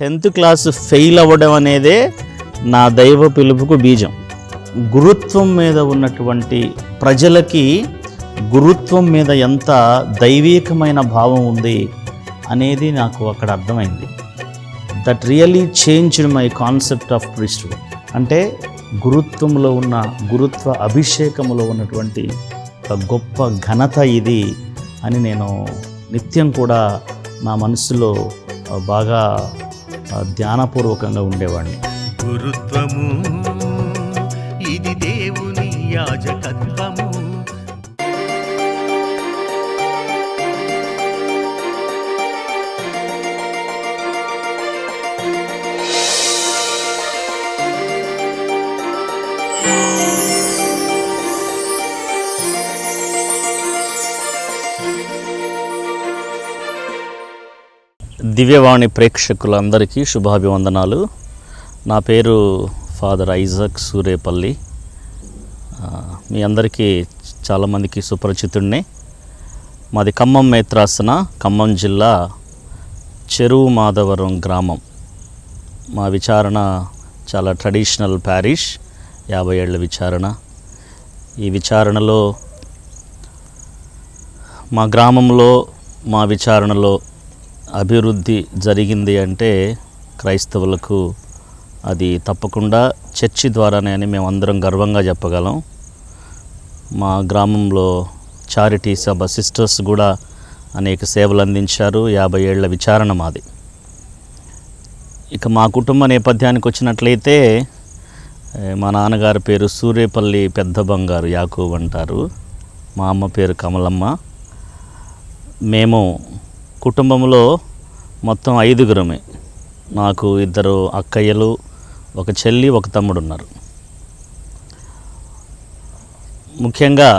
10th class fail అవ్వడం అనేదే నా దైవ పిలుపుకు బీజం. గురుత్వం మీద ఉన్నటువంటి ప్రజలకి గురుత్వం మీద ఎంత దైవీకమైన భావం ఉంది అనేది నాకు అక్కడ అర్థమైంది. That really changed my concept of priesthood. అంటే గురుత్వంలో ఉన్న గురుత్వ అభిషేకములో ఉన్నటువంటి ఒక గొప్ప ఘనత ఇది అని నేను నిత్యం కూడా నా మనసులో బాగా ధ్యానపూర్వకంగా ఉండేవాడిని. గురుత్వము ఇది దేవుని యాజకత్వము. దివ్యవాణి ప్రేక్షకులందరికీ శుభాభివందనాలు. నా పేరు ఫాదర్ ఐజక్ సూరేపల్లి. మీ అందరికీ చాలామందికి సుపరిచితుడినే. మాది ఖమ్మం మేత్రాసన, ఖమ్మం జిల్లా చెరువు మాధవరం గ్రామం. మా విచారణ చాలా ట్రెడిషనల్ ప్యారిష్, 50 ఏళ్ల విచారణ. ఈ విచారణలో మా గ్రామంలో మా విచారణలో అభివృద్ధి జరిగింది అంటే క్రైస్తవులకు అది తప్పకుండా చర్చి ద్వారానే అని మేము అందరం గర్వంగా చెప్పగలం. మా గ్రామంలో చారిటీ సభ సిస్టర్స్ కూడా అనేక సేవలు అందించారు. 50 ఏళ్ల విచారణ మాది. ఇక మా కుటుంబ నేపథ్యానికి వచ్చినట్లయితే మా నాన్నగారి పేరు సూరేపల్లి పెద్ద బంగారు యాకూబ్ అంటారు. మా అమ్మ పేరు కమలమ్మ. మేము కుటుంబంలో మొత్తం 5గురమే. నాకు 2 అక్కయ్యలు, ఒక చెల్లి, ఒక తమ్ముడు ఉన్నారు. ముఖ్యంగా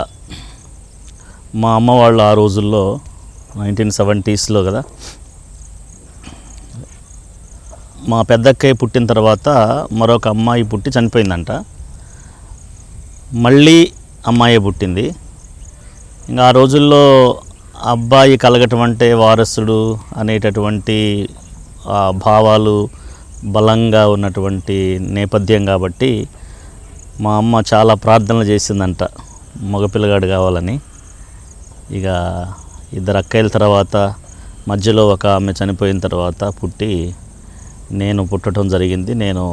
మా అమ్మ వాళ్ళు ఆ రోజుల్లో 1970s కదా, మా పెద్దక్కయ్య పుట్టిన తర్వాత మరొక అమ్మాయి పుట్టి చనిపోయిందంట. మళ్ళీ అమ్మాయి పుట్టింది. ఇంకా ఆ రోజుల్లో అబ్బాయి కలగటం అంటే వారసుడు అనేటటువంటి భావాలు బలంగా ఉన్నటువంటి నేపథ్యం కాబట్టి మా అమ్మ చాలా ప్రార్థనలు చేసిందంట మగపిల్లగాడు కావాలని. ఇక 2 అక్కయ్యల తర్వాత మధ్యలో ఒక ఆమె చనిపోయిన తర్వాత పుట్టి నేను పుట్టడం జరిగింది. నేను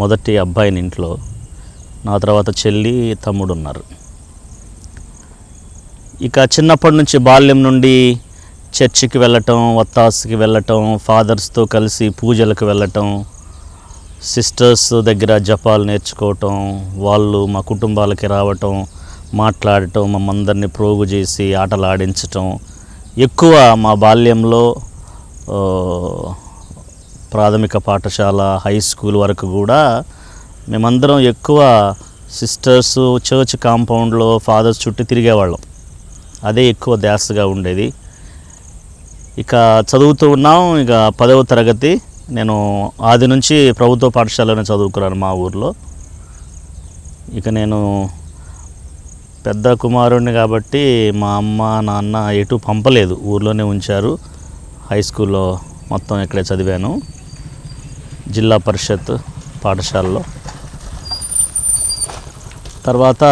మొదటి అబ్బాయిని ఇంట్లో. నా తర్వాత చెల్లి, తమ్ముడు ఉన్నారు. ఇక చిన్నప్పటి నుంచి బాల్యం నుండి చర్చికి వెళ్ళటం, వత్తాసుకి వెళ్ళటం, ఫాదర్స్తో కలిసి పూజలకు వెళ్ళటం, సిస్టర్స్ దగ్గర జపాలు నేర్చుకోవటం, వాళ్ళు మా కుటుంబాలకి రావటం, మాట్లాడటం, మమ్మందరినీ ప్రోగు చేసి ఆటలు ఆడించటం. ఎక్కువ మా బాల్యంలో ప్రాథమిక పాఠశాల, హై స్కూల్ వరకు కూడా మేమందరం ఎక్కువ సిస్టర్స్ చర్చ్ కాంపౌండ్లో ఫాదర్స్ చుట్టూ తిరిగేవాళ్ళం. అదే ఎక్కువ ధ్యాసగా ఉండేది. ఇక చదువుతూ ఉన్నాం. ఇక 10వ తరగతి నేను ఆది నుంచి ప్రభుత్వ పాఠశాలలోనే చదువుకున్నాను మా ఊర్లో. ఇక నేను పెద్ద కుమారుడిని కాబట్టి మా అమ్మ నాన్న ఎటు పంపలేదు, ఊర్లోనే ఉంచారు. హై స్కూల్లో మొత్తం ఇక్కడే చదివాను, జిల్లా పరిషత్ పాఠశాలలో. తర్వాత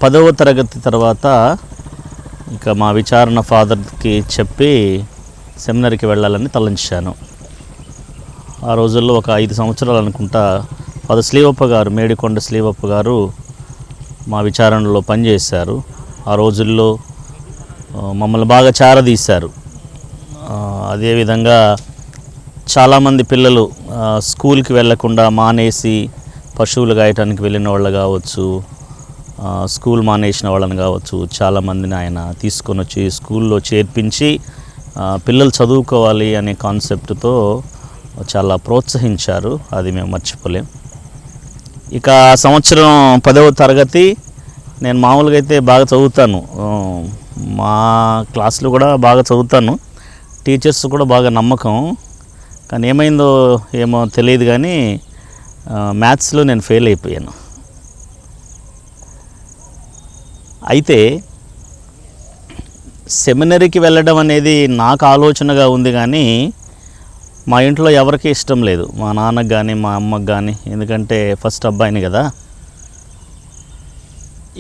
10వ తరగతి తర్వాత ఇక మా విచారణ ఫాదర్కి చెప్పి సెమినరీకి వెళ్ళాలని తలంచాను. ఆ రోజుల్లో ఒక 5 సంవత్సరాలు అనుకుంటా ఫాదర్ శ్లీవప్ప గారు, మేడికొండ శ్లీవప్ప గారు మా విచారణలో పనిచేశారు. ఆ రోజుల్లో మమ్మల్ని బాగా చారదీశారు. అదేవిధంగా చాలామంది పిల్లలు స్కూల్కి వెళ్ళకుండా మానేసి పశువులు గాయటానికి వెళ్ళిన వాళ్ళు కావచ్చు, స్కూల్ మానేసిన వాళ్ళని కావచ్చు, చాలామందిని ఆయన తీసుకొని వచ్చి స్కూల్లో చేర్పించి పిల్లలు చదువుకోవాలి అనే కాన్సెప్ట్తో చాలా ప్రోత్సహించారు. అది మేము మర్చిపోలేం. ఇక ఆ సంవత్సరం 10వ తరగతి నేను మామూలుగా అయితే బాగా చదువుతాను, మా క్లాసులో కూడా బాగా చదువుతాను, టీచర్స్ కూడా బాగా నమ్మకం. కానీ ఏమైందో ఏమో తెలియదు కానీ మ్యాథ్స్లో నేను ఫెయిల్ అయిపోయాను. అయితే సెమినరీకి వెళ్ళడం అనేది నాకు ఆలోచనగా ఉంది, కానీ మా ఇంట్లో ఎవరికీ ఇష్టం లేదు, మా నాన్నకు కానీ మా అమ్మకు కానీ, ఎందుకంటే ఫస్ట్ అబ్బాయిని కదా.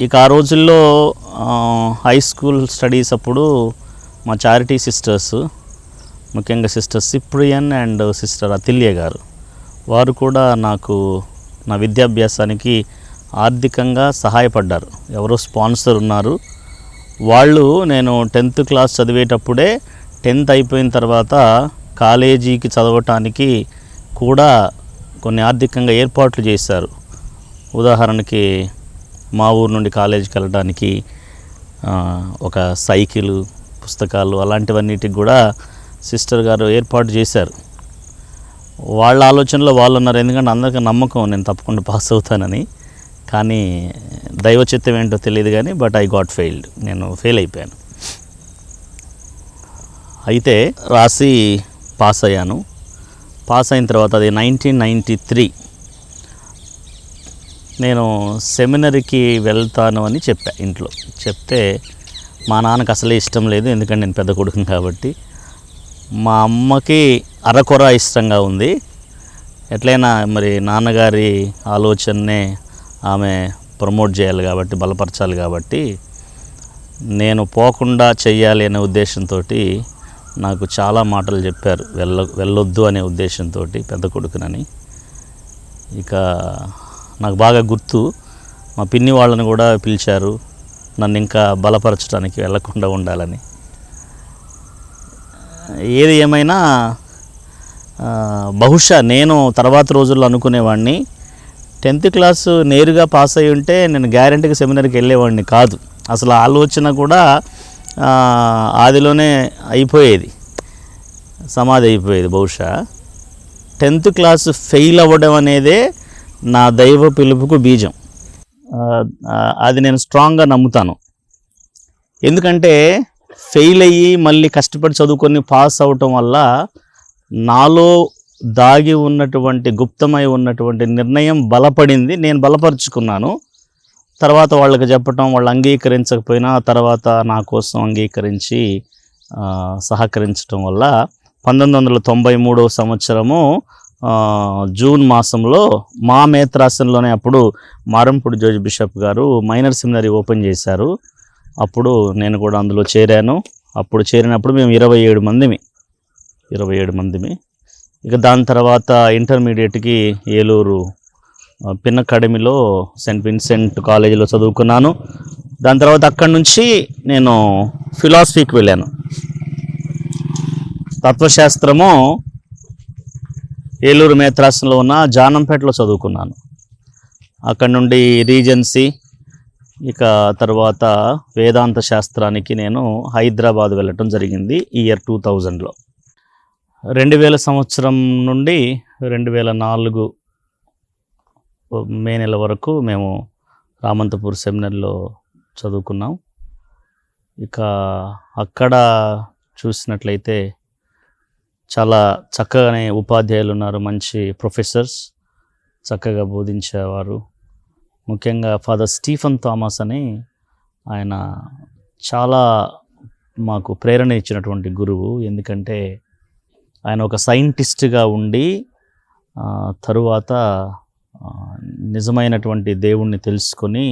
ఇక ఆ రోజుల్లో హై స్కూల్ స్టడీస్ అప్పుడు మా చారిటీ సిస్టర్స్, ముఖ్యంగా సిస్టర్ సిప్రియన్ అండ్ సిస్టర్ అతిల్య గారు, వారు కూడా నాకు నా విద్యాభ్యాసానికి ఆర్థికంగా సహాయపడ్డారు. ఎవరో స్పాన్సర్ ఉన్నారు. వాళ్ళు నేను 10th క్లాస్ చదివేటప్పుడే 10th అయిపోయిన తర్వాత కాలేజీకి చదవటానికి కూడా కొన్ని ఆర్థికంగా ఏర్పాట్లు చేశారు. ఉదాహరణకి మా ఊరు నుండి కాలేజీకి వెళ్ళడానికి ఒక సైకిలు, పుస్తకాలు అలాంటివన్నిటికి కూడా సిస్టర్ గారు ఏర్పాటు చేశారు. వాళ్ళ ఆలోచనలో వాళ్ళు ఉన్నారు, ఎందుకంటే అందరికీ నమ్మకం నేను తప్పకుండా పాస్ అవుతానని. కానీ దైవ చిత్తం ఏంటో తెలియదు కానీ బట్ ఐ గాట్ ఫెయిల్డ్, నేను ఫెయిల్ అయిపోయాను. అయితే రాసి పాస్ అయ్యాను. పాస్ అయిన తర్వాత అది 1993 నేను సెమినరీకి వెళ్తాను అని చెప్పా ఇంట్లో. చెప్తే మా నాన్నకు అసలే ఇష్టం లేదు, ఎందుకంటే నేను పెద్ద కొడుకుని కాబట్టి. మా అమ్మకి అరకొర ఇష్టంగా ఉంది. ఎట్లయినా మరి నాన్నగారి ఆలోచననే ఆమె ప్రమోట్ చేయాలి కాబట్టి, బలపరచాలి కాబట్టి నేను పోకుండా చెయ్యాలి అనే ఉద్దేశంతో నాకు చాలా మాటలు చెప్పారు, వెళ్ళొద్దు అనే ఉద్దేశంతో, పెద్ద కొడుకునని. ఇక నాకు బాగా గుర్తు, మా పిన్ని వాళ్ళని కూడా పిలిచారు నన్ను ఇంకా బలపరచడానికి, వెళ్ళకుండా ఉండాలని. ఏది ఏమైనా బహుశా నేను తర్వాత రోజుల్లో అనుకునేవాడిని 10th క్లాసు నేరుగా పాస్ అయి ఉంటే నేను గ్యారెంటీగా సెమినార్కి వెళ్ళేవాడిని కాదు. అసలు ఆలోచన కూడా ఆదిలోనే అయిపోయేది, సమాధి అయిపోయేది. బహుశా 10th క్లాసు ఫెయిల్ అవ్వడం అనేదే నా దైవ పిలుపుకు బీజం. అది నేను స్ట్రాంగ్గా నమ్ముతాను. ఎందుకంటే ఫెయిల్ అయ్యి మళ్ళీ కష్టపడి చదువుకొని పాస్ అవటం వల్ల నాలో దాగి ఉన్నటువంటి, గుప్తమై ఉన్నటువంటి నిర్ణయం బలపడింది, నేను బలపరుచుకున్నాను. తర్వాత వాళ్ళకి చెప్పటం, వాళ్ళు అంగీకరించకపోయినా తర్వాత నా కోసం అంగీకరించి సహకరించడం వల్ల 1993 సంవత్సరము జూన్ మాసంలో మా మేత్రాసనంలోనే అప్పుడు మారంపూడి జోజి బిషప్ గారు మైనర్ సెమినరీ ఓపెన్ చేశారు. అప్పుడు నేను కూడా అందులో చేరాను. అప్పుడు చేరినప్పుడు మేము 27 మందిమి. ఇక దాని తర్వాత ఇంటర్మీడియట్కి ఏలూరు పిన్ అకాడమీలో సెయింట్ విన్సెంట్ కాలేజీలో చదువుకున్నాను. దాని తర్వాత అక్కడి నుంచి నేను ఫిలాసఫీకి వెళ్ళాను. తత్వశాస్త్రము ఏలూరు మేత్రాసనంలో ఉన్న జానంపేటలో చదువుకున్నాను. అక్కడి నుండి రీజెన్సీ, ఇక తర్వాత వేదాంత శాస్త్రానికి నేను హైదరాబాద్ వెళ్ళటం జరిగింది ఈ ఇయర్ 2000లో. 2000 సంవత్సరం నుండి 2004 మే నెల వరకు మేము రామంతపూర్ సెమినరీలో చదువుకున్నాం. ఇక అక్కడ చూసినట్లయితే చాలా చక్కగానే ఉపాధ్యాయులు ఉన్నారు, మంచి ప్రొఫెసర్స్, చక్కగా బోధించేవారు. ముఖ్యంగా ఫాదర్ స్టీఫెన్ థామస్ అని ఆయన చాలా మాకు ప్రేరణ ఇచ్చినటువంటి గురువు. ఎందుకంటే ఆయన ఒక సైంటిస్ట్గా ఉండి తరువాత నిజమైనటువంటి దేవుణ్ణి తెలుసుకొని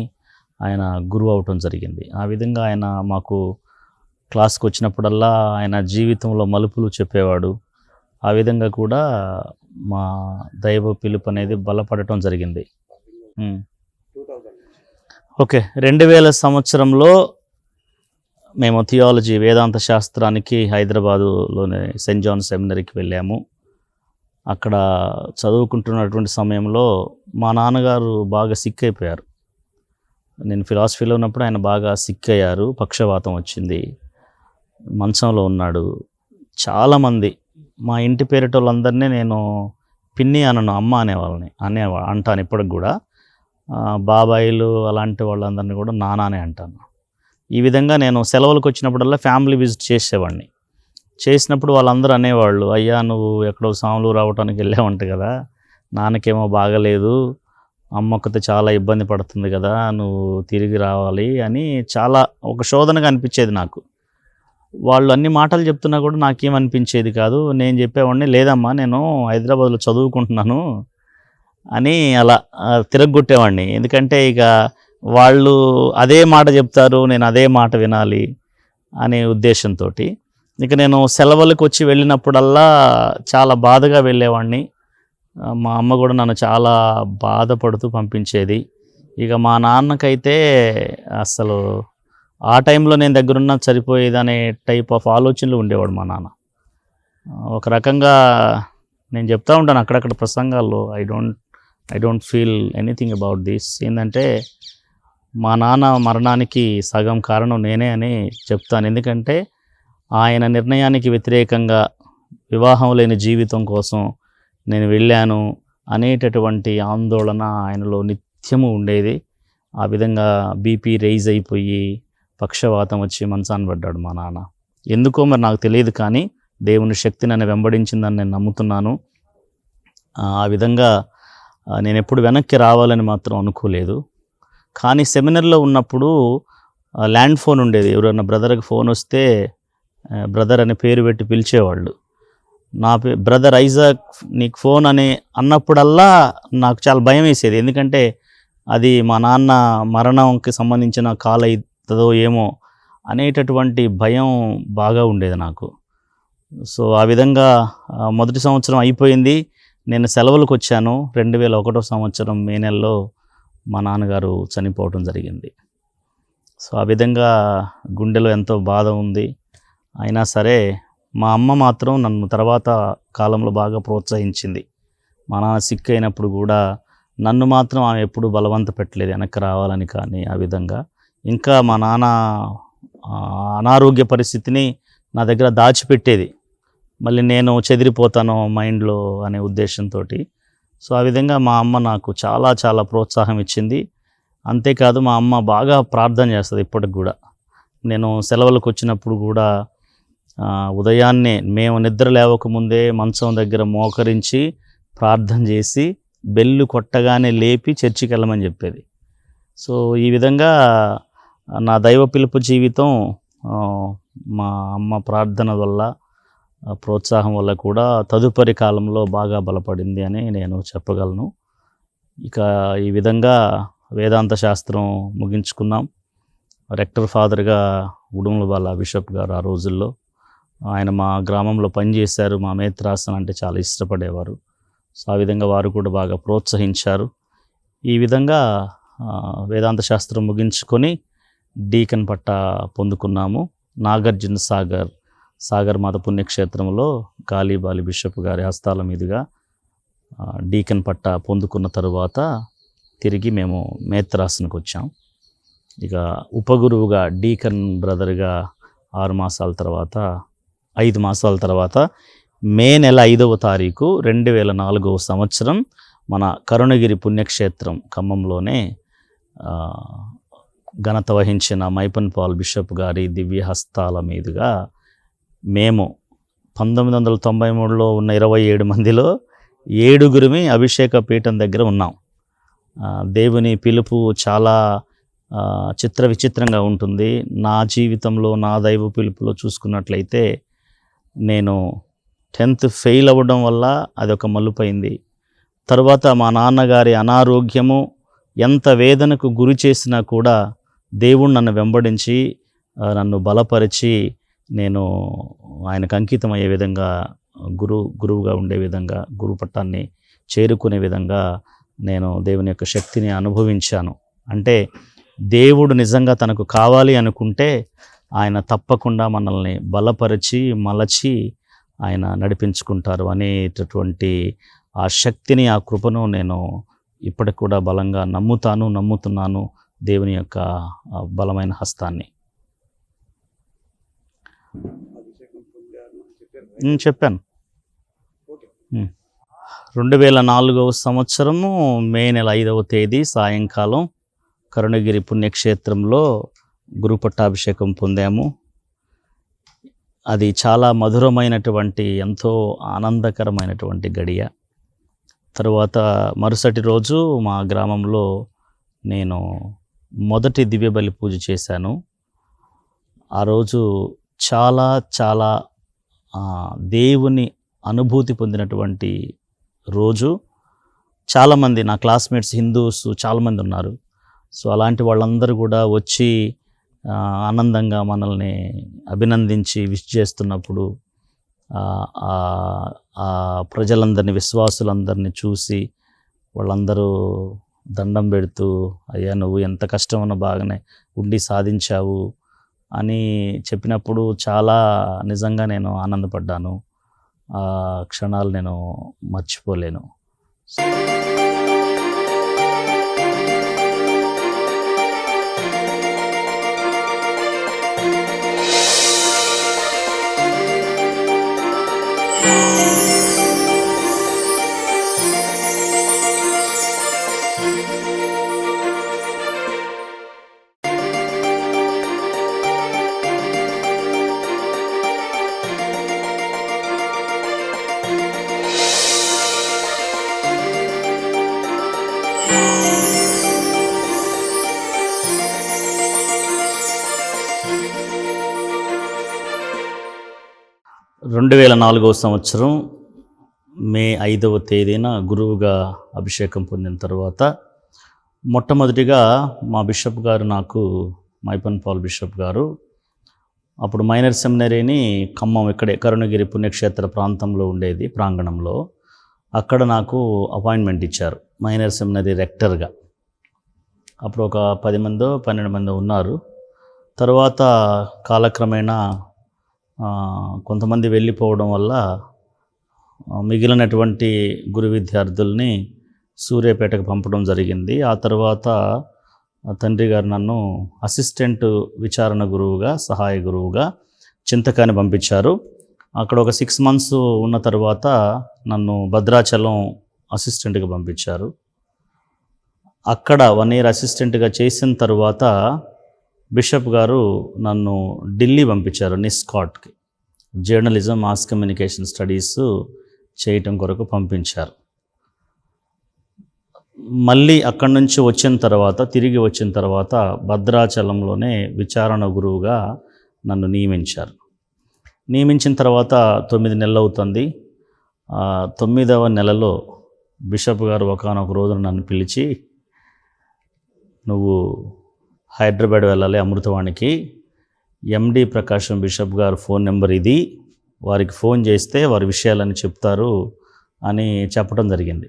ఆయన గురువు అవటం జరిగింది. ఆ విధంగా ఆయన మాకు క్లాస్కి వచ్చినప్పుడల్లా ఆయన జీవితంలో మలుపులు చెప్పేవాడు. ఆ విధంగా కూడా మా దైవ పిలుపు అనేది బలపడటం జరిగింది. ఓకే, 2000 సంవత్సరంలో మేము థియాలజీ, వేదాంత శాస్త్రానికి హైదరాబాదులోని సెయింట్ జాన్ సెమినరీకి వెళ్ళాము. అక్కడ చదువుకుంటున్నటువంటి సమయంలో మా నాన్నగారు బాగా సిక్ అయిపోయారు. నేను ఫిలాసఫీలో ఉన్నప్పుడు ఆయన బాగా సిక్ అయ్యారు, పక్షవాతం వచ్చింది, మంచంలో ఉన్నాడు. చాలామంది మా ఇంటి పేరిట వాళ్ళందరినీ నేను పిన్ని అనను, అమ్మ అంటాను ఇప్పటికి కూడా. బాబాయిలు అలాంటి వాళ్ళందరినీ కూడా నానానే అంటాను. ఈ విధంగా నేను సెలవులకు వచ్చినప్పుడల్లా ఫ్యామిలీ విజిట్ చేసేవాడిని. చేసినప్పుడు వాళ్ళందరూ అనేవాళ్ళు, అయ్యా నువ్వు ఎక్కడో సాములు రావడానికి వెళ్ళావంట కదా, నాన్నకేమో బాగలేదు, అమ్మొక్కతే చాలా ఇబ్బంది పడుతుంది కదా, నువ్వు తిరిగి రావాలి అని చాలా ఒక శోధనగా అనిపించేది నాకు. వాళ్ళు అన్ని మాటలు చెప్తున్నా కూడా నాకేమనిపించేది కాదు. నేను చెప్పేవాడిని, లేదమ్మా నేను హైదరాబాద్లో చదువుకుంటున్నాను అని అలా తిరగొట్టేవాడిని. ఎందుకంటే ఇక వాళ్ళు అదే మాట చెప్తారు, నేను అదే మాట వినాలి అనే ఉద్దేశంతో ఇక నేను సెలవులకు వచ్చి వెళ్ళినప్పుడల్లా చాలా బాధగా వెళ్ళేవాడిని. మా అమ్మ కూడా నన్ను చాలా బాధపడుతూ పంపించేది. ఇక మా నాన్నకైతే అసలు ఆ టైంలో నేను దగ్గరున్న సరిపోయేదనే టైప్ ఆఫ్ ఆలోచనలు ఉండేవాడు మా నాన్న. ఒక రకంగా నేను చెప్తా ఉంటాను అక్కడక్కడ ప్రసంగాల్లో, I don't feel anything about this. ఏంటంటే మా నాన్న మరణానికి సగం కారణం నేనే అని చెప్తాను. ఎందుకంటే ఆయన నిర్ణయానికి వ్యతిరేకంగా వివాహం లేని జీవితం కోసం నేను వెళ్ళాను అనేటటువంటి ఆందోళన ఆయనలో నిత్యము ఉండేది. ఆ విధంగా బీపీ రైజ్ అయిపోయి పక్షవాతం వచ్చి మంచాన పడ్డాడు మా నాన్న. ఎందుకో మరి నాకు తెలియదు, కానీ దేవుని శక్తి నన్ను వెంబడించిందని నేను నమ్ముతున్నాను. ఆ విధంగా నేను ఎప్పుడు వెనక్కి రావాలని మాత్రం అనుకోలేదు. కానీ సెమినర్లో ఉన్నప్పుడు ల్యాండ్ ఫోన్ ఉండేది. ఎవరైనా బ్రదర్కి ఫోన్ వస్తే బ్రదర్ అనే పేరు పెట్టి పిలిచేవాళ్ళు. నా బ్రదర్ ఐజాక్ నీకు ఫోన్ అని అన్నప్పుడల్లా నాకు చాలా భయం వేసేది. ఎందుకంటే అది మా నాన్న మరణంకి సంబంధించిన కాల్ అవుతుందో ఏమో అనేటటువంటి భయం బాగా ఉండేది నాకు. సో ఆ విధంగా మొదటి సంవత్సరం అయిపోయింది. నేను సెలవులకు వచ్చాను. 2001 సంవత్సరం మే నెలలో మా నాన్నగారు చనిపోవటం జరిగింది. సో ఆ విధంగా గుండెలో ఎంతో బాధ ఉంది. అయినా సరే మా అమ్మ మాత్రం నన్ను తర్వాత కాలంలో బాగా ప్రోత్సహించింది. మా నాన్న సిక్ అయినప్పుడు కూడా నన్ను మాత్రం ఆమె ఎప్పుడు బలవంత పెట్టలేదు వెనక్కి రావాలని. కానీ ఆ విధంగా ఇంకా మా నాన్న అనారోగ్య పరిస్థితిని నా దగ్గర దాచిపెట్టేది, మళ్ళీ నేను చెదిరిపోతాను మైండ్లో అనే ఉద్దేశంతో. సో ఆ విధంగా మా అమ్మ నాకు చాలా చాలా ప్రోత్సాహం ఇచ్చింది. అంతేకాదు మా అమ్మ బాగా ప్రార్థన చేస్తుంది ఇప్పటికి కూడా. నేను సెలవులకు వచ్చినప్పుడు కూడా ఉదయాన్నే మేము నిద్ర లేవకముందే మంచం దగ్గర మోకరించి ప్రార్థన చేసి బెల్లు కొట్టగానే లేపి చర్చికి వెళ్ళమని చెప్పేది. సో ఈ విధంగా నా దైవ పిలుపు జీవితం మా అమ్మ ప్రార్థన వల్ల, ప్రోత్సాహం వల్ల కూడా తదుపరి కాలంలో బాగా బలపడింది అని నేను చెప్పగలను. ఇక ఈ విధంగా వేదాంత శాస్త్రం ముగించుకున్నాం. రెక్టర్ ఫాదర్గా ఉడుమలబాల బిషప్ గారు ఆ రోజుల్లో ఆయన మా గ్రామంలో పనిచేశారు. మా మేత్రాసన అంటే చాలా ఇష్టపడేవారు. సో ఆ విధంగా వారు కూడా బాగా ప్రోత్సహించారు. ఈ విధంగా వేదాంత శాస్త్రం ముగించుకొని డీకన్ పట్టా పొందుకున్నాము. నాగార్జున సాగర్ మాత పుణ్యక్షేత్రంలో కాళీబాలి బిషప్ గారి హస్తాల మీదుగా డీకన్ పట్టా పొందుకున్న తరువాత తిరిగి మేము మేత్రాసనకు వచ్చాం. ఇక ఉపగురువుగా డీకన్ బ్రదర్గా 5 మాసాల తర్వాత మే నెల 5వ తారీఖు 2004 సంవత్సరం మన కరుణగిరి పుణ్యక్షేత్రం ఖమ్మంలోనే ఘనత వహించిన మైపన్ పాల్ బిషప్ గారి దివ్య హస్తాల మీదుగా మేము 1993లో ఉన్న 27 మందిలో 7గురిమి అభిషేక పీఠం దగ్గర ఉన్నాం. దేవుని పిలుపు చాలా విచిత్రంగా ఉంటుంది. నా జీవితంలో నా దైవ పిలుపులో చూసుకున్నట్లయితే నేను 10th ఫెయిల్ అవ్వడం వల్ల అదొక మలుపైంది. తర్వాత మా నాన్నగారి అనారోగ్యము ఎంత వేదనకు గురి చేసినా కూడా దేవుడు నన్ను వెంబడించి నన్ను బలపరిచి నేను ఆయనకు అంకితం అయ్యే విధంగా గురువుగా ఉండే విధంగా గురు పట్టాన్ని చేరుకునే విధంగా నేను దేవుని యొక్క శక్తిని అనుభవించాను. అంటే దేవుడు నిజంగా తనకు కావాలి అనుకుంటే ఆయన తప్పకుండా మనల్ని బలపరిచి మలచి ఆయన నడిపించుకుంటారు అనేటటువంటి ఆ శక్తిని, ఆ కృపను నేను ఇప్పటికి కూడా బలంగా నమ్ముతున్నాను దేవుని యొక్క బలమైన హస్తాన్ని. చెప్పాను. 2004 సంవత్సరము మే నెల 5వ తేదీ సాయంకాలం కరుణగిరి పుణ్యక్షేత్రంలో గురు పట్టాభిషేకం పొందాము. అది చాలా మధురమైనటువంటి, ఎంతో ఆనందకరమైనటువంటి గడియ. తరువాత మరుసటి రోజు మా గ్రామంలో నేను మొదటి దివ్యబలి పూజ చేశాను. ఆ రోజు చాలా చాలా దేవుని అనుభూతి పొందినటువంటి రోజు. చాలామంది నా క్లాస్మేట్స్ హిందూస్ చాలామంది ఉన్నారు. సో అలాంటి వాళ్ళందరూ కూడా వచ్చి ఆనందంగా మనల్ని అభినందించి విష్ చేస్తున్నప్పుడు ఆ ప్రజలందరినీ, విశ్వాసులందరినీ చూసి వాళ్ళందరూ దండం పెడుతూ, అయ్యా నువ్వు ఎంత కష్టం ఉన్నా బాగానే ఉండి సాధించావు అని చెప్పినప్పుడు చాలా నిజంగా నేను ఆనందపడ్డాను. ఆ క్షణాలు నేను మర్చిపోలేను. 2004 సంవత్సరం మే 5వ తేదీన గురువుగా అభిషేకం పొందిన తర్వాత మొట్టమొదటిగా మా బిషప్ గారు నాకు, మైపన్ పాల్ బిషప్ గారు, అప్పుడు మైనర్ సెమినరీని ఖమ్మం ఇక్కడే కరుణగిరి పుణ్యక్షేత్ర ప్రాంతంలో ఉండేది, ప్రాంగణంలో, అక్కడ నాకు అపాయింట్మెంట్ ఇచ్చారు మైనర్ సెమినరీ రెక్టర్గా. అప్పుడు ఒక 10 మందో 12 మందో ఉన్నారు. తర్వాత కాలక్రమేణా కొంతమంది వెళ్ళిపోవడం వల్ల మిగిలినటువంటి గురు విద్యార్థుల్ని సూర్యాపేటకు పంపడం జరిగింది. ఆ తర్వాత తండ్రి గారు నన్ను అసిస్టెంట్ విచారణ గురువుగా, సహాయ గురువుగా చింతకాని పంపించారు. అక్కడ ఒక 6 months ఉన్న తర్వాత నన్ను భద్రాచలం అసిస్టెంట్గా పంపించారు. అక్కడ 1 year అసిస్టెంట్గా చేసిన తర్వాత బిషప్ గారు నన్ను ఢిల్లీ పంపించారు, నిస్కాట్కి, జర్నలిజం, మాస్ కమ్యూనికేషన్ స్టడీస్ చేయటం కొరకు పంపించారు. మళ్ళీ అక్కడి నుంచి తిరిగి వచ్చిన తర్వాత భద్రాచలంలోనే విచారణ గురువుగా నన్ను నియమించారు. నియమించిన తర్వాత 9 నెలలు అవుతుంది. 9వ నెలలో బిషప్ గారు ఒకానొక రోజున నన్ను పిలిచి, నువ్వు హైదరాబాద్ వెళ్ళాలి అమృతవాణికి, ఎండి ప్రకాశం బిషప్ గారు ఫోన్ నెంబర్ ఇది, వారికి ఫోన్ చేస్తే వారి విషయాలని చెప్తారు అని చెప్పడం జరిగింది.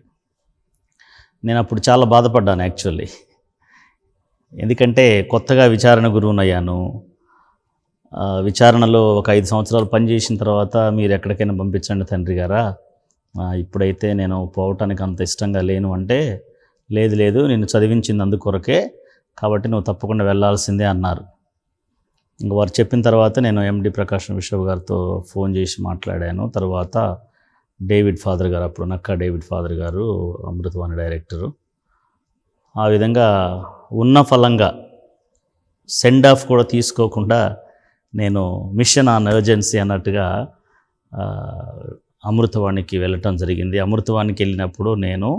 నేను అప్పుడు చాలా బాధపడ్డాను యాక్చువల్లీ. ఎందుకంటే కొత్తగా విచారణ గురువునయ్యాను. విచారణలో ఒక 5 సంవత్సరాలు పనిచేసిన తర్వాత మీరు ఎక్కడికైనా పంపించండి తండ్రి గారా, ఇప్పుడైతే నేను పోవటానికి అంత ఇష్టంగా లేను అంటే, లేదు నిన్ను చదివించింది అందుకొరకే, కాబట్టి నువ్వు తప్పకుండా వెళ్ళాల్సిందే అన్నారు. ఇంక వారు చెప్పిన తర్వాత నేను ఎండి ప్రకాశం బిషప్ గారితో ఫోన్ చేసి మాట్లాడాను. తర్వాత డేవిడ్ ఫాదర్ గారు, అప్పుడు నక్కా డేవిడ్ ఫాదర్ గారు అమృతవాణి డైరెక్టరు, ఆ విధంగా ఉన్న ఫలంగా సెండ్ ఆఫ్ కూడా తీసుకోకుండా నేను మిషన్ ఆన్ ఎమర్జెన్సీ అన్నట్టుగా అమృతవాణికి వెళ్ళటం జరిగింది. అమృతవాణికి వెళ్ళినప్పుడు నేను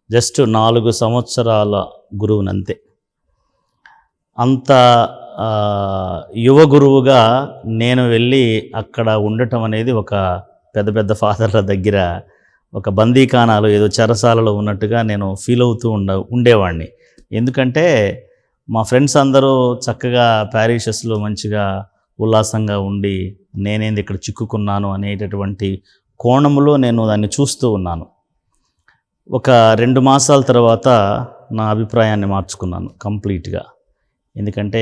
జస్ట్ 4 సంవత్సరాల గురువునంతే. అంత యువ గురువుగా నేను వెళ్ళి అక్కడ ఉండటం అనేది ఒక పెద్ద ఫాదర్ల దగ్గర ఒక బందీఖానాలో, ఏదో చెరసాలలో ఉన్నట్టుగా నేను ఫీల్ అవుతూ ఉండేవాడిని. ఎందుకంటే మా ఫ్రెండ్స్ అందరూ చక్కగా ప్యారిషెస్లో మంచిగా ఉల్లాసంగా ఉండి, నేనేంది ఇక్కడ చిక్కుకున్నాను అనేటటువంటి కోణంలో నేను దాన్ని చూస్తూ ఉన్నాను. ఒక 2 మాసాల తర్వాత నా అభిప్రాయాన్ని మార్చుకున్నాను కంప్లీట్గా. ఎందుకంటే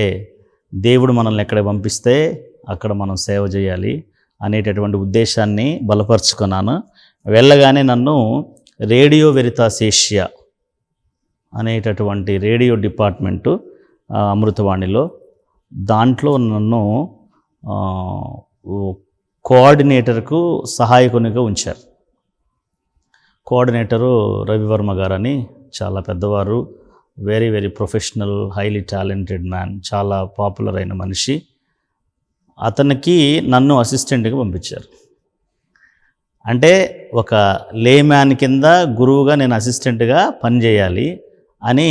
దేవుడు మనల్ని ఎక్కడ పంపిస్తే అక్కడ మనం సేవ చేయాలి అనేటటువంటి ఉద్దేశాన్ని బలపరుచుకున్నాను. వెళ్ళగానే నన్ను రేడియో వెరితాస్ ఏషియా అనేటటువంటి రేడియో డిపార్ట్మెంటు అమృతవాణిలో, దాంట్లో నన్ను కోఆర్డినేటర్కు సహాయకునిగా ఉంచారు. కోఆర్డినేటరు రవివర్మ గారని, చాలా పెద్దవారు, very professional, highly talented man, చాలా పాపులర్ అయిన మనిషి. అతనికి నన్ను అసిస్టెంట్గా పంపించారు. అంటే ఒక లేమ్యాన్ కింద గురువుగా నేను అసిస్టెంట్గా పనిచేయాలి అని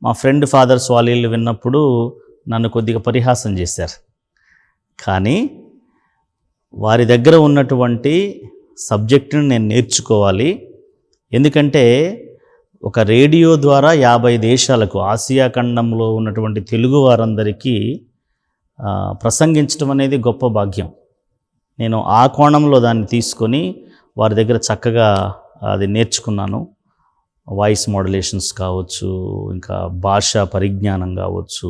మా ఫ్రెండ్ ఫాదర్ స్వాలీలు విన్నప్పుడు నన్ను కొద్దిగా పరిహాసం చేశారు. కానీ వారి దగ్గర ఉన్నటువంటి సబ్జెక్టును నేను నేర్చుకోవాలి. ఎందుకంటే ఒక రేడియో ద్వారా 50 దేశాలకు, ఆసియా ఖండంలో ఉన్నటువంటి తెలుగు వారందరికీ ప్రసంగించడం అనేది గొప్ప భాగ్యం. నేను ఆ కోణంలో దాన్ని తీసుకొని వారి దగ్గర చక్కగా అది నేర్చుకున్నాను. వాయిస్ మోడ్యులేషన్స్ కావచ్చు, ఇంకా భాషా పరిజ్ఞానం కావచ్చు,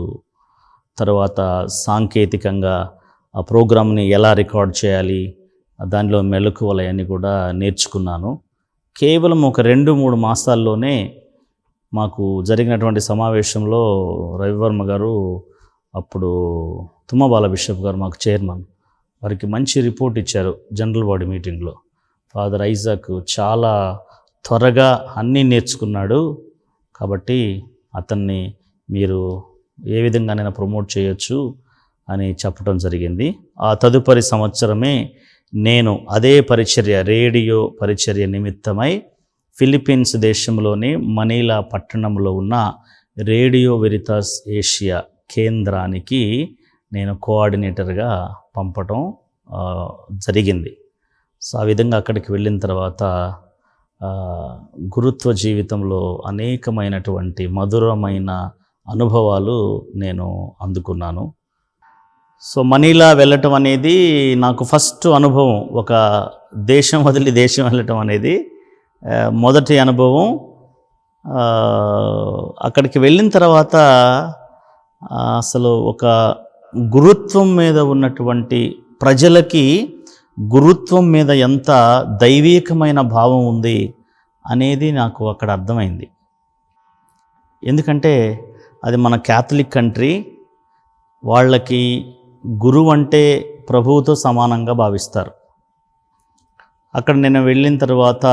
తర్వాత సాంకేతికంగా ఆ ప్రోగ్రామ్ని ఎలా రికార్డ్ చేయాలి, దానిలో మెలకువలన్నీ కూడా నేర్చుకున్నాను. కేవలం ఒక 2-3 మాసాల్లోనే మాకు జరిగినటువంటి సమావేశంలో రవివర్మ గారు, అప్పుడు తుమ్మబాల బిషప్ గారు మాకు చైర్మన్, వారికి మంచి రిపోర్ట్ ఇచ్చారు జనరల్ బాడీ మీటింగ్లో. ఫాదర్ ఐజాక్ చాలా త్వరగా అన్నీ నేర్చుకున్నాడు, కాబట్టి అతన్ని మీరు ఏ విధంగానైనా ప్రమోట్ చేయొచ్చు అని చెప్పడం జరిగింది. ఆ తదుపరి సంవత్సరమే నేను అదే పరిచర్య, రేడియో పరిచర్య నిమిత్తమై ఫిలిప్పీన్స్ దేశంలోని మనీలా పట్టణంలో ఉన్న రేడియో వెరితాస్ ఏషియా కేంద్రానికి నేను కోఆర్డినేటర్గా పంపటం జరిగింది. సో ఆ విధంగా అక్కడికి వెళ్ళిన తర్వాత గురుత్వ జీవితంలో అనేకమైనటువంటి మధురమైన అనుభవాలు నేను అందుకున్నాను. సో మనీలా వెళ్ళటం అనేది నాకు ఫస్ట్ అనుభవం. ఒక దేశం వదిలి దేశం వెళ్ళటం అనేది మొదటి అనుభవం. అక్కడికి వెళ్ళిన తర్వాత అసలు ఒక గురుత్వం మీద ఉన్నటువంటి ప్రజలకి గురుత్వం మీద ఎంత దైవీకమైన భావం ఉంది అనేది నాకు అక్కడ అర్థమైంది. ఎందుకంటే అది మన క్యాథలిక్ కంట్రీ, వాళ్ళకి గురువు అంటే ప్రభువుతో సమానంగా భావిస్తారు. అక్కడ నేను వెళ్ళిన తర్వాత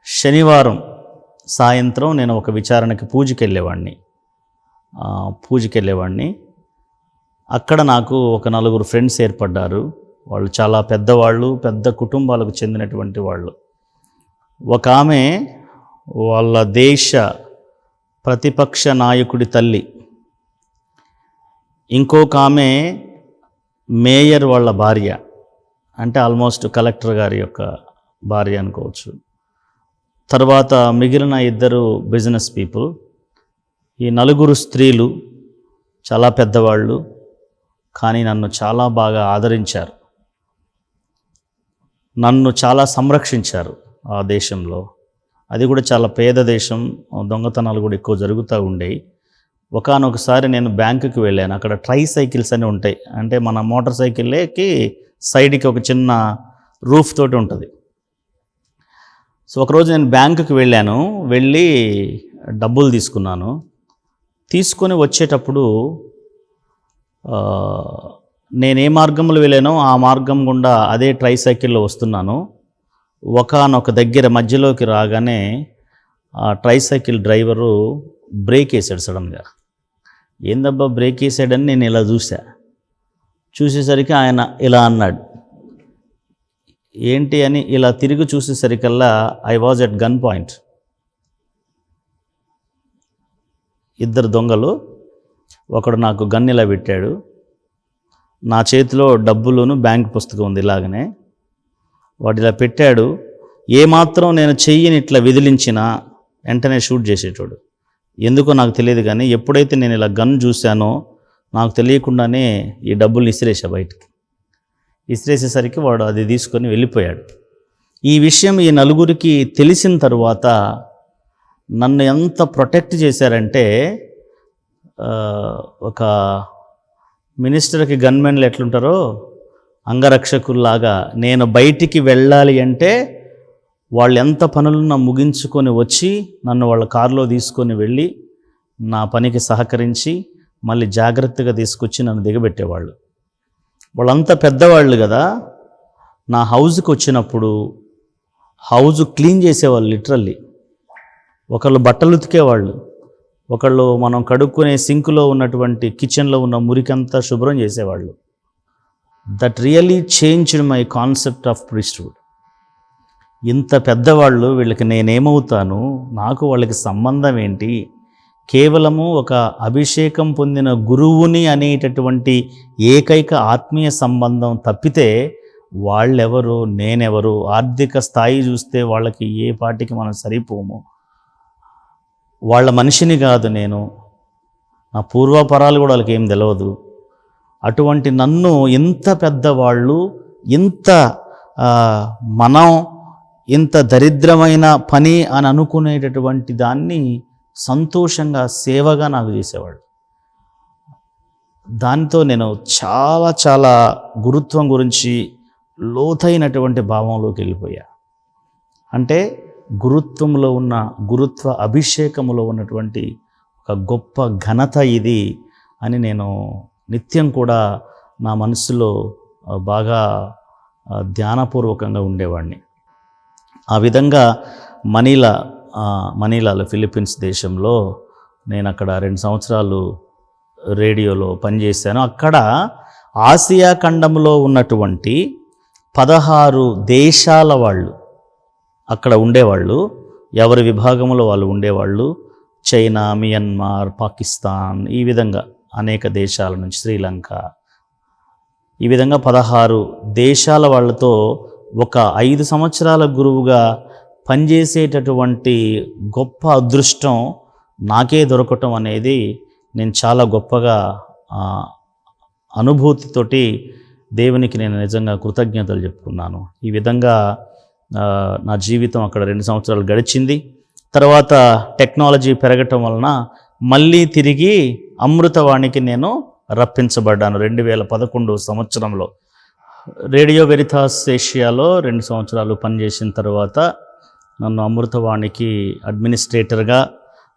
శనివారం సాయంత్రం నేను ఒక విచారణకి పూజకి వెళ్ళేవాడిని. అక్కడ నాకు ఒక 4 ఫ్రెండ్స్ ఏర్పడ్డారు. వాళ్ళు చాలా పెద్దవాళ్ళు, పెద్ద కుటుంబాలకు చెందినటువంటి వాళ్ళు. ఒక ఆమె వాళ్ళ దేశ ప్రతిపక్ష నాయకుడి తల్లి, ఇంకొక ఆమె మేయర్ వాళ్ళ భార్య, అంటే ఆల్మోస్ట్ కలెక్టర్ గారి యొక్క భార్య అనుకోవచ్చు. తర్వాత మిగిలిన 2 బిజినెస్ పీపుల్. ఈ 4 స్త్రీలు చాలా పెద్దవాళ్ళు, కానీ నన్ను చాలా బాగా ఆదరించారు, నన్ను చాలా సంరక్షించారు ఆ దేశంలో. అది కూడా చాలా పేద దేశం, దొంగతనాలు కూడా ఎక్కువ జరుగుతూ ఉండేవి. ఒకానొకసారి నేను బ్యాంకుకి వెళ్ళాను. అక్కడ ట్రై సైకిల్స్ అని ఉంటాయి, అంటే మన మోటార్ సైకిల్కి సైడ్కి ఒక చిన్న రూఫ్ తోటి ఉంటుంది. సో ఒకరోజు నేను బ్యాంకుకి వెళ్ళి డబ్బులు తీసుకొని వచ్చేటప్పుడు నేను ఏ మార్గంలో వెళ్ళానో ఆ మార్గం గుండా అదే ట్రై సైకిల్లో వస్తున్నాను. ఒకానొక దగ్గర మధ్యలోకి రాగానే ఆ ట్రై సైకిల్ డ్రైవరు బ్రేక్ వేసాడు సడన్గా. ఏందబ్బా బ్రేక్ వేసాడని నేను ఇలా చూసేసరికి ఆయన ఇలా అన్నాడు. ఏంటి అని ఇలా తిరిగి చూసేసరికల్లా I was at gun point. 2 దొంగలు, ఒకడు నాకు గన్ ఇలా పెట్టాడు, నా చేతిలో డబ్బులోను బ్యాంక్ పుస్తకం ఉంది ఇలాగనే. వాడు ఇలా పెట్టాడు. ఏమాత్రం నేను చెయ్యిని ఇట్లా విదిలించినా వెంటనే షూట్ చేసేటోడు. ఎందుకో నాకు తెలియదు, కానీ ఎప్పుడైతే నేను ఇలా గన్ చూశానో నాకు తెలియకుండానే ఈ డబ్బులు ఇసిరేసా బయటికి. ఇసిరేసేసరికి వాడు అది తీసుకొని వెళ్ళిపోయాడు. ఈ విషయం ఈ 4 తెలిసిన తరువాత నన్ను ఎంత ప్రొటెక్ట్ చేశారంటే, ఒక మినిస్టర్కి గన్మెన్లు ఎట్లుంటారో అంగరక్షకుల్లాగా నేను బయటికి వెళ్ళాలి అంటే వాళ్ళు ఎంత పనులున్నా ముగించుకొని వచ్చి నన్ను వాళ్ళ కారులో తీసుకొని వెళ్ళి నా పనికి సహకరించి మళ్ళీ జాగ్రత్తగా తీసుకొచ్చి నన్ను దిగబెట్టేవాళ్ళు. వాళ్ళంతా పెద్దవాళ్ళు కదా. నా హౌస్కి వచ్చినప్పుడు హౌస్ క్లీన్ చేసేవాళ్ళు, లిటరల్లీ. ఒకళ్ళు బట్టలు ఉతికేవాళ్ళు, ఒకళ్ళు మనం కడుక్కునే సింకులో ఉన్నటువంటి కిచెన్లో ఉన్న మురికంతా శుభ్రం చేసేవాళ్ళు. That really changed my concept of priesthood. ఇంత పెద్దవాళ్ళు, వీళ్ళకి నేనేమవుతాను, నాకు వాళ్ళకి సంబంధం ఏంటి, కేవలము ఒక అభిషేకం పొందిన గురువుని అనేటటువంటి ఏకైక ఆత్మీయ సంబంధం తప్పితే వాళ్ళెవరు, నేనెవరు, ఆర్థిక స్థాయి చూస్తే వాళ్ళకి ఏ పాటికి మనం సరిపోము. వాళ్ళ మనిషిని కాదు నేను, నా పూర్వపరాలు కూడా వాళ్ళకి ఏం తెలియదు. అటువంటి నన్ను ఇంత పెద్దవాళ్ళు, ఇంత మనం ఇంత దరిద్రమైన పని అని అనుకునేటటువంటి దాన్ని సంతోషంగా సేవగా నాకు చేసేవాళ్ళు. దాంతో నేను చాలా చాలా గురుత్వం గురించి లోతైనటువంటి భావంలోకి వెళ్ళిపోయా. అంటే గురుత్వంలో ఉన్న, గురుత్వ అభిషేకములో ఉన్నటువంటి ఒక గొప్ప ఘనత ఇది అని నేను నిత్యం కూడా నా మనసులో బాగా ధ్యానపూర్వకంగా ఉండేవాడిని. ఆ విధంగా మనీలాలో ఫిలిప్పీన్స్ దేశంలో నేను అక్కడ 2 సంవత్సరాలు రేడియోలో పనిచేశాను. అక్కడ ఆసియా ఖండంలో ఉన్నటువంటి 16 దేశాల వాళ్ళు అక్కడ ఉండేవాళ్ళు. ఎవరి విభాగంలో వాళ్ళు ఉండేవాళ్ళు. చైనా, మియన్మార్, పాకిస్తాన్, ఈ విధంగా అనేక దేశాల నుంచి, శ్రీలంక, ఈ విధంగా 16 దేశాల వాళ్ళతో ఒక 5 సంవత్సరాల గురువుగా పనిచేసేటటువంటి గొప్ప అదృష్టం నాకే దొరకటం అనేది నేను చాలా గొప్పగా అనుభూతితోటి దేవునికి నేను నిజంగా కృతజ్ఞతలు చెప్పుకున్నాను. ఈ విధంగా నా జీవితం అక్కడ 2 సంవత్సరాలు గడిచింది. తర్వాత టెక్నాలజీ పెరగటం వలన మళ్ళీ తిరిగి అమృతవాణికి నేను రప్పించబడ్డాను. 2011 సంవత్సరంలో రేడియో వెరితాస్ ఏషియాలో 2 సంవత్సరాలు పనిచేసిన తర్వాత నన్ను అమృతవాణికి అడ్మినిస్ట్రేటర్గా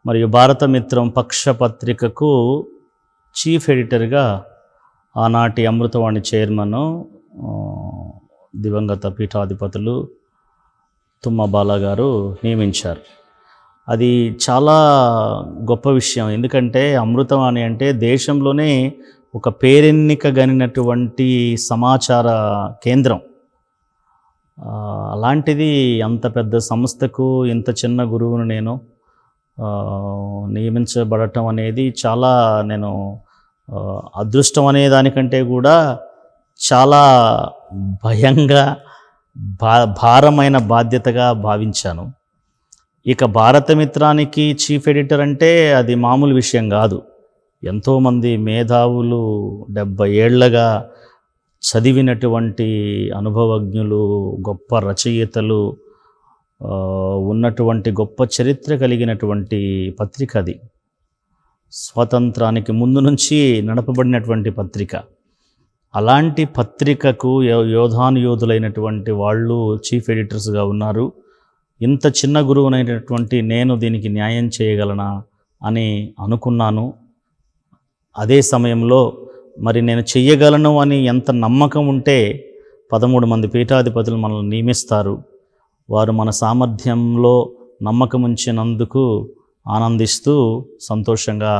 మరియు భారతమిత్రం పక్షపత్రికకు చీఫ్ ఎడిటర్గా ఆనాటి అమృతవాణి చైర్మన్ దివంగత పీఠాధిపతులు తుమ్మ బాలా గారు నియమించారు. అది చాలా గొప్ప విషయం. ఎందుకంటే అమృతవాణి అంటే దేశంలోనే ఒక పేరెన్నికగనినటువంటి సమాచార కేంద్రం. అలాంటిది అంత పెద్ద సంస్థకు ఇంత చిన్న గురువును నేను నియమించబడటం అనేది చాలా, నేను అదృష్టం అనే దానికంటే కూడా చాలా భయంగా, భారమైన బాధ్యతగా భావించాను. ఇక భారతమిత్రానికి చీఫ్ ఎడిటర్ అంటే అది మామూలు విషయం కాదు. ఎంతోమంది మేధావులు, 70 ఏళ్లగా చదివినటువంటి అనుభవజ్ఞులు, గొప్ప రచయితలు ఉన్నటువంటి గొప్ప చరిత్ర కలిగినటువంటి పత్రిక అది. స్వాతంత్రానికి ముందు నుంచి నడపబడినటువంటి పత్రిక. అలాంటి పత్రికకు యోధానుయోధులైనటువంటి వాళ్ళు చీఫ్ ఎడిటర్స్గా ఉన్నారు. ఇంత చిన్న గురువునైనటువంటి నేను దీనికి న్యాయం చేయగలనా అని అనుకున్నాను. అదే సమయంలో మరి నేను చెయ్యగలను అని ఎంత నమ్మకం ఉంటే 13 మంది పీఠాధిపతులు మనల్ని నియమిస్తారు. వారు మన సామర్థ్యంలో నమ్మకం ఉంచినందుకు ఆనందిస్తూ సంతోషంగా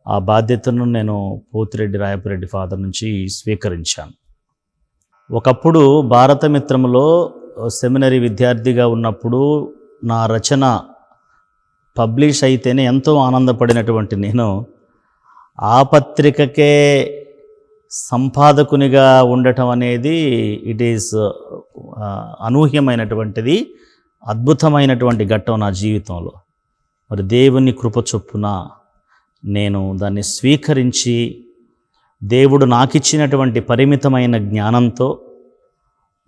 ఆ బాధ్యతను నేను పోతిరెడ్డి రాయపురెడ్డి ఫాదర్ నుంచి స్వీకరించాను. ఒకప్పుడు భారతమిత్రంలో సెమినరీ విద్యార్థిగా ఉన్నప్పుడు నా రచన పబ్లిష్ అయితేనే ఎంతో ఆనందపడినటువంటి నేను ఆ పత్రికకే సంపాదకునిగా ఉండటం అనేది ఇట్ ఈస్ అనూహ్యమైనటువంటిది, అద్భుతమైనటువంటి ఘట్టం నా జీవితంలో. మరి దేవుని కృప చొప్పున నేను దాన్ని స్వీకరించి దేవుడు నాకిచ్చినటువంటి పరిమితమైన జ్ఞానంతో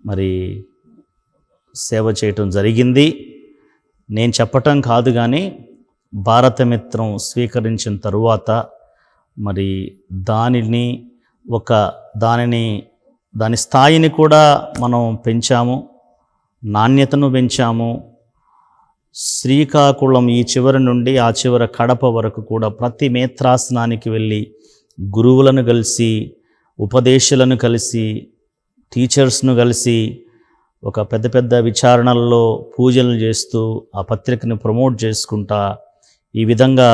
మరి సేవ చేయటం జరిగింది. నేను చెప్పటం కాదు కానీ భారతమిత్రం స్వీకరించిన తరువాత మరి దాని స్థాయిని కూడా మనం పెంచాము, నాణ్యతను పెంచాము. శ్రీకాకుళం ఈ చివరి నుండి ఆ చివర కడప వరకు కూడా ప్రతి మేత్రాసనానికి వెళ్ళి గురువులను కలిసి, ఉపదేశాలను కలిసి, టీచర్స్ను కలిసి ఒక పెద్ద పెద్ద విచారణల్లో పూజలు చేస్తూ ఆ పత్రికను ప్రమోట్ చేసుకుంటా ఈ విధంగా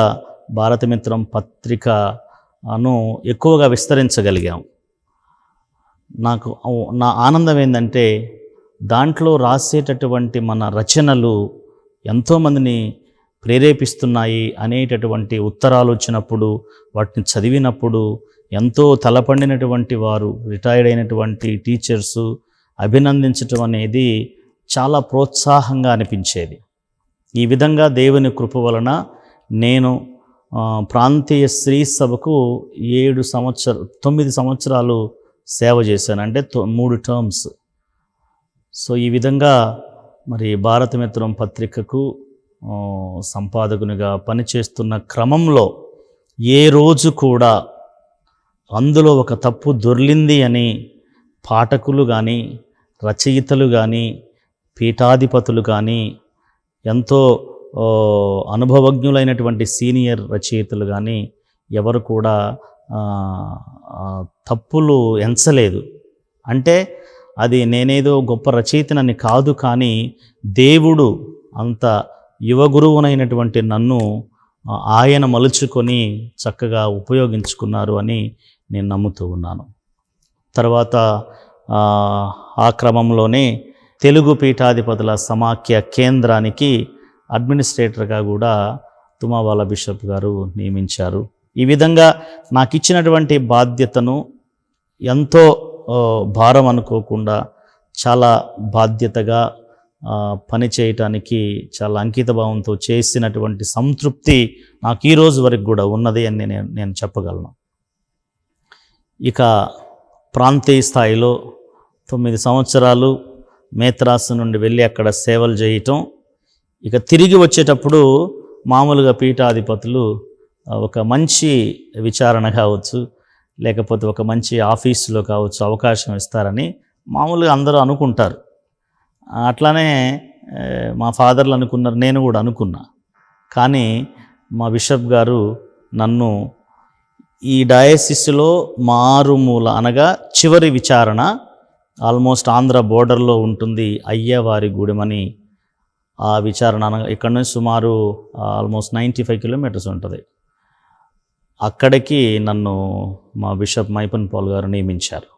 భారతమిత్రం పత్రికను ఎక్కువగా విస్తరించగలిగాం. నా ఆనందం ఏంటంటే దాంట్లో రాసేటటువంటి మన రచనలు ఎంతోమందిని ప్రేరేపిస్తున్నాయి అనేటటువంటి ఉత్తరాలు వచ్చినప్పుడు వాటిని చదివినప్పుడు ఎంతో తలపండినటువంటి వారు రిటైర్డ్ అయినటువంటి టీచర్సు అభినందించటం అనేది చాలా ప్రోత్సాహంగా అనిపించేది. ఈ విధంగా దేవుని కృప వలన నేను ప్రాంతీయ స్త్రీ సభకు 9 సంవత్సరాలు సేవ చేశాను, అంటే 3 టర్మ్స్. సో ఈ విధంగా మరి భారతమిత్రం పత్రికకు సంపాదకునిగా పనిచేస్తున్న క్రమంలో ఏ రోజు కూడా అందులో ఒక తప్పు దొర్లింది అని పాఠకులు కానీ, రచయితలు కానీ, పీఠాధిపతులు కానీ, ఎంతో అనుభవజ్ఞులైనటువంటి సీనియర్ రచయితలు కానీ ఎవరు కూడా తప్పులు ఎంచలేదు. అంటే అది నేనేదో గొప్ప రచయితనని కాదు, కానీ దేవుడు అంత యువగురువునైనటువంటి నన్ను ఆయన మలుచుకొని చక్కగా ఉపయోగించుకున్నారు అని నేను నమ్ముతూ ఉన్నాను. తర్వాత ఆ క్రమంలోనే తెలుగు పీఠాధిపతుల సమాఖ్య కేంద్రానికి అడ్మినిస్ట్రేటర్గా కూడా తుమావాల బిషప్ గారు నియమించారు. ఈ విధంగా నాకు ఇచ్చినటువంటి బాధ్యతను ఎంతో భారం అనుకోకుండా చాలా బాధ్యతగా పని చేయటానికి చాలా అంకితభావంతో చేసినటువంటి సంతృప్తి నాకు ఈ రోజు వరకు కూడా ఉన్నది అని నేను చెప్పగలను. ఇక ప్రాంతీయ స్థాయిలో 9 సంవత్సరాలు మేత్రాసు నుండి వెళ్ళి అక్కడ సేవలు చేయటం. ఇక తిరిగి వచ్చేటప్పుడు మామూలుగా పీఠాధిపతులు ఒక మంచి విచారణ కావచ్చు, లేకపోతే ఒక మంచి ఆఫీసులో కావచ్చు అవకాశం ఇస్తారని మామూలుగా అందరూ అనుకుంటారు. అట్లానే మా ఫాదర్లు అనుకున్నారు, నేను కూడా అనుకున్నా. కానీ మా బిషప్ గారు నన్ను ఈ డయాసిస్లో మారుమూల అనగా చివరి విచారణ ఆల్మోస్ట్ ఆంధ్ర బోర్డర్లో ఉంటుంది అయ్యవారి గూడెమని. ఆ విచారణ అనగా ఇక్కడ నుంచి సుమారు ఆల్మోస్ట్ 95 కిలోమీటర్స్ ఉంటుంది. అక్కడికి నన్ను మా బిషప్ మైపన్ పాల్ గారు నియమించారు.